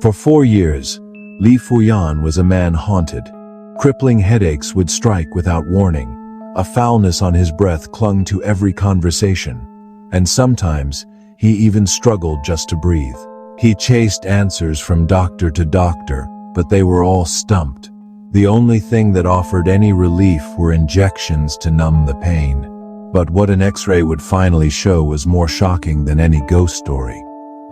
For 4 years, Li Fuyan was a man haunted. Crippling headaches would strike without warning. A foulness on his breath clung to every conversation. And sometimes, he even struggled just to breathe. He chased answers from doctor to doctor, but they were all stumped. The only thing that offered any relief were injections to numb the pain. But what an X-ray would finally show was more shocking than any ghost story.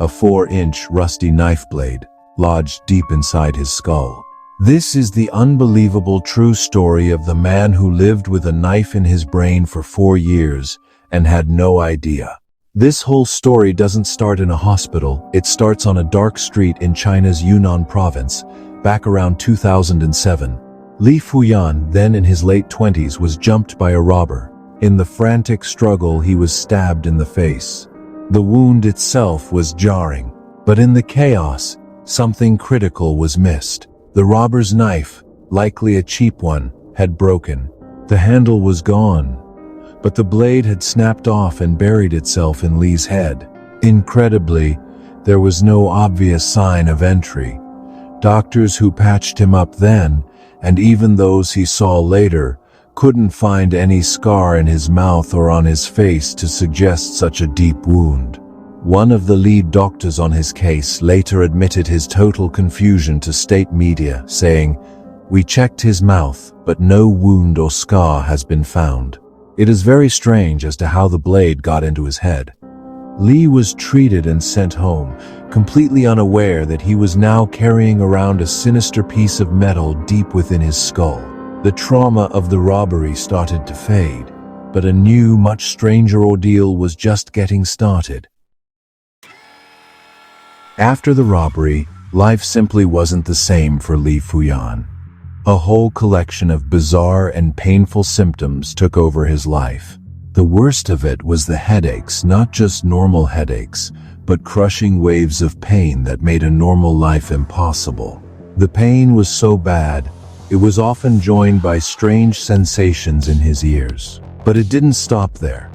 A 4-inch rusty knife blade, lodged deep inside his skull. This is the unbelievable true story of the man who lived with a knife in his brain for 4 years and had no idea. This whole story doesn't start in a hospital. It starts on a dark street in China's Yunnan province, back around 2007. Li Fuyan, then in his late 20s, was jumped by a robber. In the frantic struggle, he was stabbed in the face. The wound itself was jarring, but in the chaos, something critical was missed. The robber's knife, likely a cheap one, had broken. The handle was gone, but the blade had snapped off and buried itself in Li's head. Incredibly, there was no obvious sign of entry. Doctors who patched him up then, and even those he saw later, couldn't find any scar in his mouth or on his face to suggest such a deep wound. One of the lead doctors on his case later admitted his total confusion to state media, saying, "We checked his mouth, but no wound or scar has been found." It is very strange as to how the blade got into his head. Li was treated and sent home, completely unaware that he was now carrying around a sinister piece of metal deep within his skull. The trauma of the robbery started to fade, but a new, much stranger ordeal was just getting started. After the robbery, life simply wasn't the same for Li Fuyan. A whole collection of bizarre and painful symptoms took over his life. The worst of it was the headaches, not just normal headaches, but crushing waves of pain that made a normal life impossible. The pain was so bad, it was often joined by strange sensations in his ears. But it didn't stop there.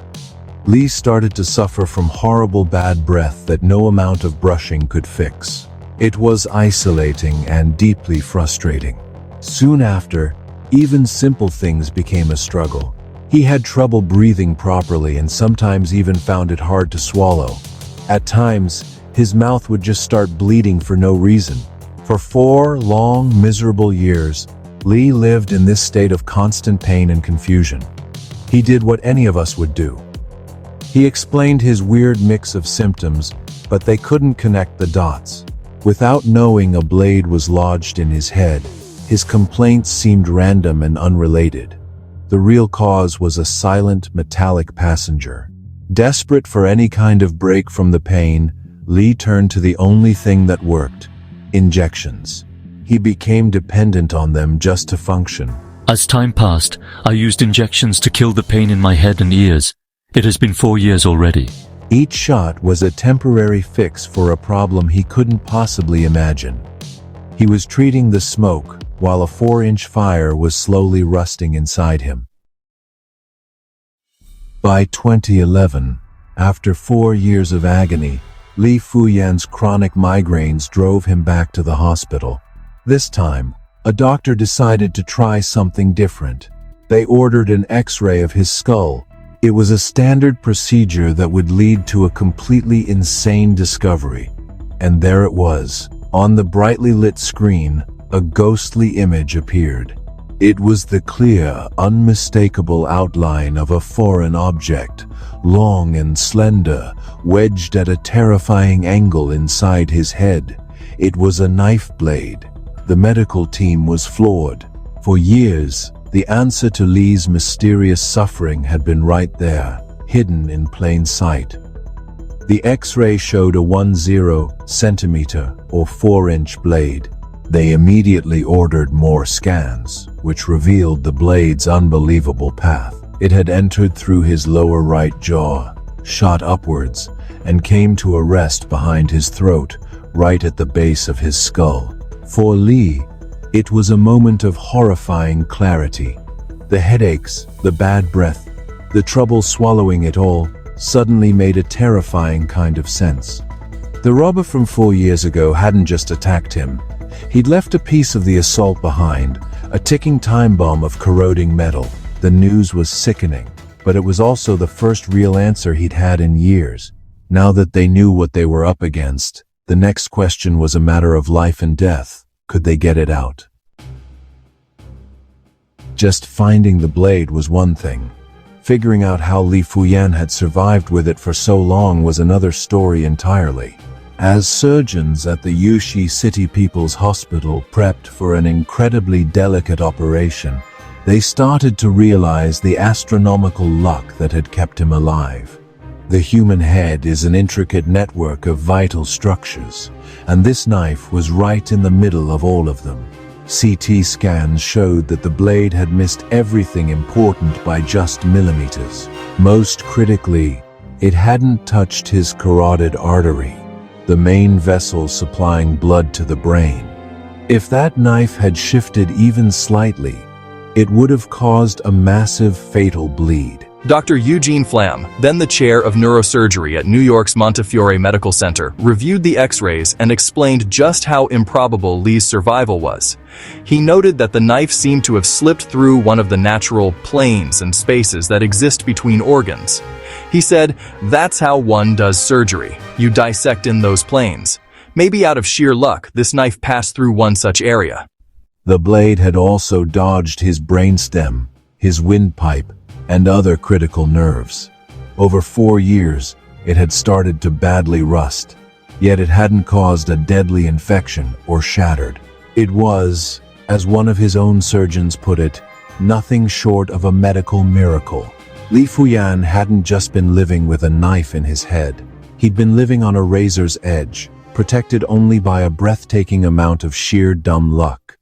Li started to suffer from horrible bad breath that no amount of brushing could fix. It was isolating and deeply frustrating. Soon after, even simple things became a struggle. He had trouble breathing properly and sometimes even found it hard to swallow. At times, his mouth would just start bleeding for no reason. For 4 long, miserable years, Li lived in this state of constant pain and confusion. He did what any of us would do. He explained his weird mix of symptoms, but they couldn't connect the dots. Without knowing a blade was lodged in his head, his complaints seemed random and unrelated. The real cause was a silent, metallic passenger. Desperate for any kind of break from the pain, Li turned to the only thing that worked: injections. He became dependent on them just to function. As time passed, I used injections to kill the pain in my head and ears. It has been 4 years already. Each shot was a temporary fix for a problem he couldn't possibly imagine. He was treating the smoke, while a 4-inch fire was slowly rusting inside him. By 2011, after 4 years of agony, Li Fuyan's chronic migraines drove him back to the hospital. This time, a doctor decided to try something different. They ordered an X-ray of his skull. It was a standard procedure that would lead to a completely insane discovery. And there it was. On the brightly lit screen, a ghostly image appeared. It was the clear, unmistakable outline of a foreign object, long and slender, wedged at a terrifying angle inside his head. It was a knife blade. The medical team was floored. For years, the answer to Li's mysterious suffering had been right there, hidden in plain sight. The X-ray showed a 10 centimeter or 4-inch blade. They immediately ordered more scans, which revealed the blade's unbelievable path. It had entered through his lower right jaw, shot upwards, and came to a rest behind his throat, right at the base of his skull. For Li, it was a moment of horrifying clarity. The headaches, the bad breath, the trouble swallowing it all, suddenly made a terrifying kind of sense. The robber from 4 years ago hadn't just attacked him. He'd left a piece of the assault behind, a ticking time bomb of corroding metal. The news was sickening, but it was also the first real answer he'd had in years. Now that they knew what they were up against, the next question was a matter of life and death. Could they get it out? Just finding the blade was one thing. Figuring out how Li Fuyan had survived with it for so long was another story entirely. As surgeons at the Yushi City People's Hospital prepped for an incredibly delicate operation, they started to realize the astronomical luck that had kept him alive. The human head is an intricate network of vital structures, and this knife was right in the middle of all of them. CT scans showed that the blade had missed everything important by just millimeters. Most critically, it hadn't touched his carotid artery, the main vessel supplying blood to the brain. If that knife had shifted even slightly, it would have caused a massive fatal bleed. Dr. Eugene Flam, then the chair of neurosurgery at New York's Montefiore Medical Center, reviewed the x-rays and explained just how improbable Li's survival was. He noted that the knife seemed to have slipped through one of the natural planes and spaces that exist between organs. He said, "That's how one does surgery. You dissect in those planes. Maybe out of sheer luck, this knife passed through one such area." The blade had also dodged his brainstem, his windpipe, and other critical nerves. Over 4 years, it had started to badly rust, yet it hadn't caused a deadly infection or shattered. It was, as one of his own surgeons put it, nothing short of a medical miracle. Li Fuyan hadn't just been living with a knife in his head. He'd been living on a razor's edge, protected only by a breathtaking amount of sheer dumb luck.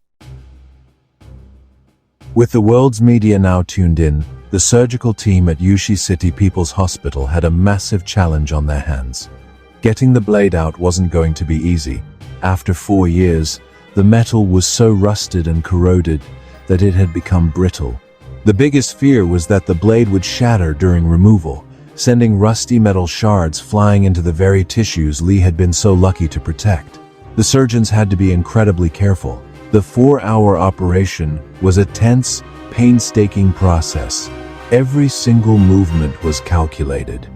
With the world's media now tuned in, the surgical team at Yushi City People's Hospital had a massive challenge on their hands. Getting the blade out wasn't going to be easy. After 4 years, the metal was so rusted and corroded that it had become brittle. The biggest fear was that the blade would shatter during removal, sending rusty metal shards flying into the very tissues Li had been so lucky to protect. The surgeons had to be incredibly careful. The 4-hour operation was a tense, painstaking process. Every single movement was calculated.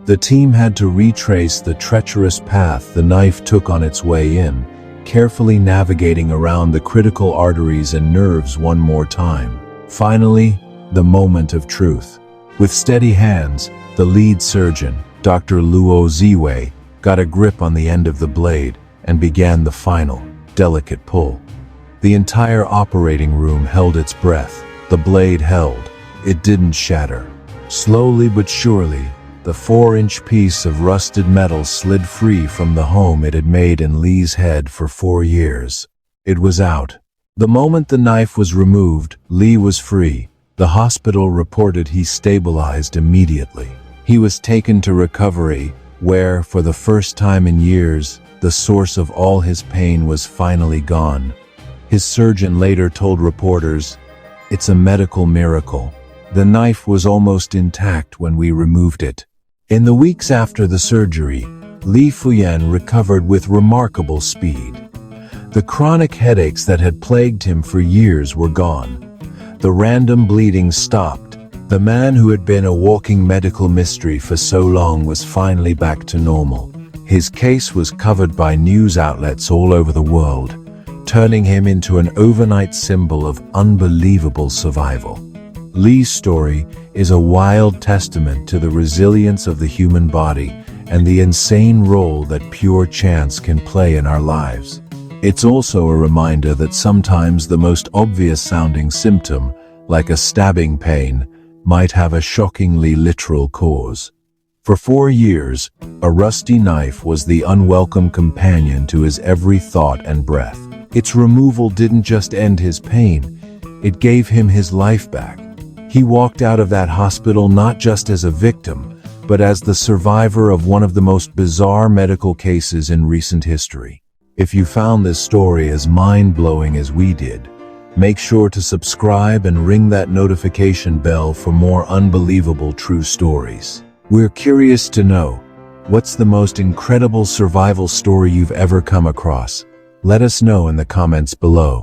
The team had to retrace the treacherous path the knife took on its way in, carefully navigating around the critical arteries and nerves one more time. Finally, the moment of truth. With steady hands, the lead surgeon, Dr. Luo Ziwei, got a grip on the end of the blade and began the final, delicate pull. The entire operating room held its breath. The blade held. It didn't shatter. Slowly but surely, the 4-inch piece of rusted metal slid free from the home it had made in Li's head for 4 years. It was out. The moment the knife was removed, Li was free. The hospital reported he stabilized immediately. He was taken to recovery, where, for the first time in years, the source of all his pain was finally gone. His surgeon later told reporters, "It's a medical miracle. The knife was almost intact when we removed it." In the weeks after the surgery, Li Fuyan recovered with remarkable speed. The chronic headaches that had plagued him for years were gone. The random bleeding stopped. The man who had been a walking medical mystery for so long was finally back to normal. His case was covered by news outlets all over the world, turning him into an overnight symbol of unbelievable survival. Li's story is a wild testament to the resilience of the human body and the insane role that pure chance can play in our lives. It's also a reminder that sometimes the most obvious-sounding symptom, like a stabbing pain, might have a shockingly literal cause. For 4 years, a rusty knife was the unwelcome companion to his every thought and breath. Its removal didn't just end his pain, it gave him his life back. He walked out of that hospital not just as a victim, but as the survivor of one of the most bizarre medical cases in recent history. If you found this story as mind-blowing as we did, make sure to subscribe and ring that notification bell for more unbelievable true stories. We're curious to know, What's the most incredible survival story you've ever come across? Let us know in the comments below.